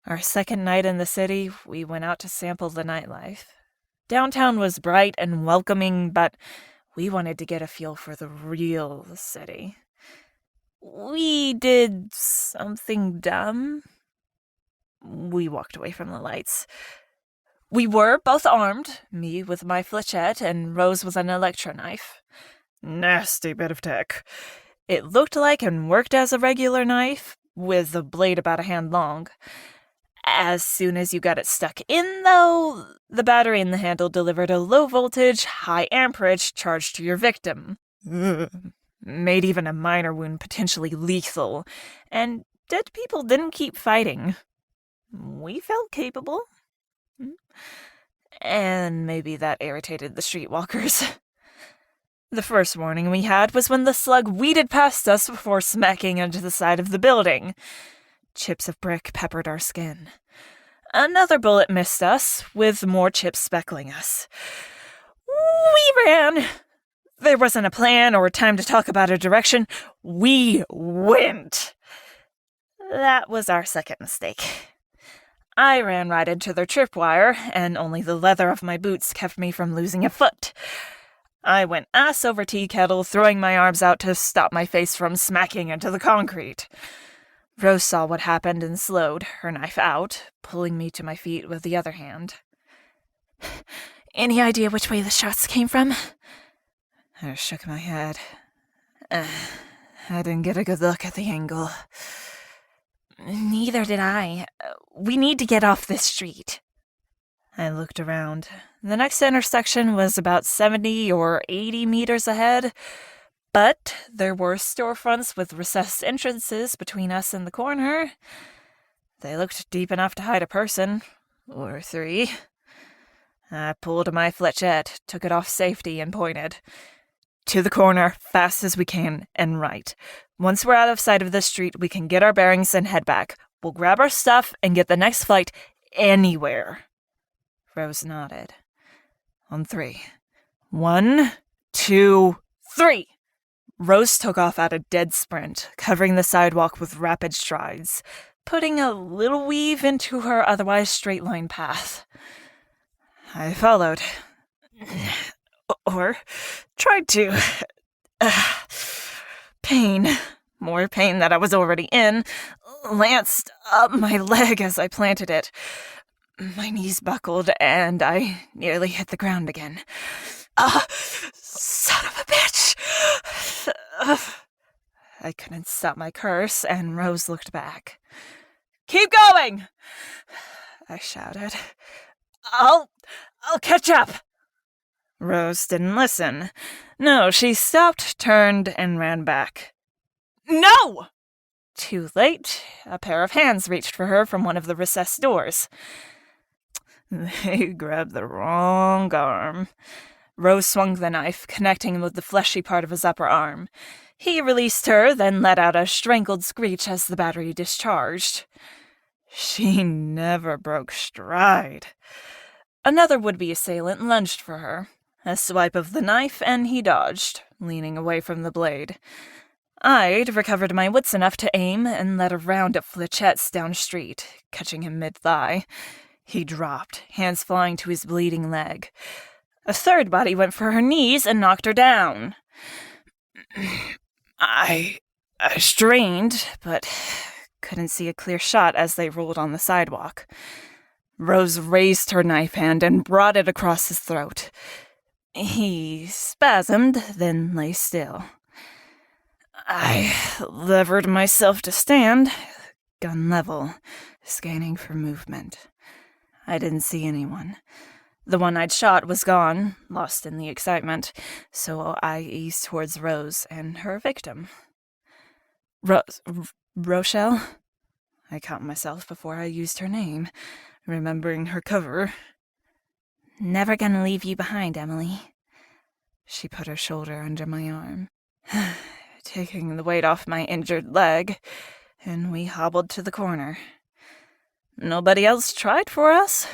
Our second night in the city, we went out to sample the nightlife. Downtown was bright and welcoming, but we wanted to get a feel for the real city. We did something dumb. We walked away from the lights. We were both armed, me with my flechette and Rose with an electro-knife. Nasty bit of tech. It looked like and worked as a regular knife, with a blade about a hand long. As soon as you got it stuck in, though, the battery in the handle delivered a low-voltage, high-amperage charge to your victim. Made even a minor wound potentially lethal, and dead people didn't keep fighting. We felt capable. And maybe that irritated the streetwalkers. The first warning we had was when the slug weeded past us before smacking into the side of the building. Chips of brick peppered our skin. Another bullet missed us, with more chips speckling us. We ran. There wasn't a plan or time to talk about a direction. We went. That was our second mistake. I ran right into their tripwire, and only the leather of my boots kept me from losing a foot. I went ass over tea kettle, throwing my arms out to stop my face from smacking into the concrete. Rose saw what happened and slowed, her knife out, pulling me to my feet with the other hand. Any idea which way the shots came from? I shook my head. I didn't get a good look at the angle. Neither did I. We need to get off this street. I looked around. The next intersection was about 70 or 80 meters ahead, but there were storefronts with recessed entrances between us and the corner. They looked deep enough to hide a person, or three. I pulled my flechette, took it off safety, and pointed. To the corner, fast as we can, and right. Once we're out of sight of the street, we can get our bearings and head back. We'll grab our stuff and get the next flight anywhere. Rose nodded. On 3. 1, 2, 3! Rose took off at a dead sprint, covering the sidewalk with rapid strides, putting a little weave into her otherwise straight-line path. I followed. Or tried to. Pain. More pain that I was already in, lanced up my leg as I planted it. My knees buckled, and I nearly hit the ground again. Son of a bitch! I couldn't stop my curse, and Rose looked back. Keep going! I shouted. I'll catch up! Rose didn't listen. No, she stopped, turned, and ran back. No! Too late. A pair of hands reached for her from one of the recessed doors. They grabbed the wrong arm. Rose swung the knife, connecting with the fleshy part of his upper arm. He released her, then let out a strangled screech as the battery discharged. She never broke stride. Another would-be assailant lunged for her. A swipe of the knife, and he dodged, leaning away from the blade. I'd recovered my wits enough to aim and let a round of flechettes down street, catching him mid-thigh. He dropped, hands flying to his bleeding leg. A third body went for her knees and knocked her down. I strained, but couldn't see a clear shot as they rolled on the sidewalk. Rose raised her knife hand and brought it across his throat. He spasmed, then lay still. I levered myself to stand, gun level, scanning for movement. I didn't see anyone. The one I'd shot was gone, lost in the excitement, so I eased towards Rose and her victim. Rochelle? I caught myself before I used her name, remembering her cover. Never gonna leave you behind, Emily. She put her shoulder under my arm, taking the weight off my injured leg, and we hobbled to the corner. Nobody else tried for us?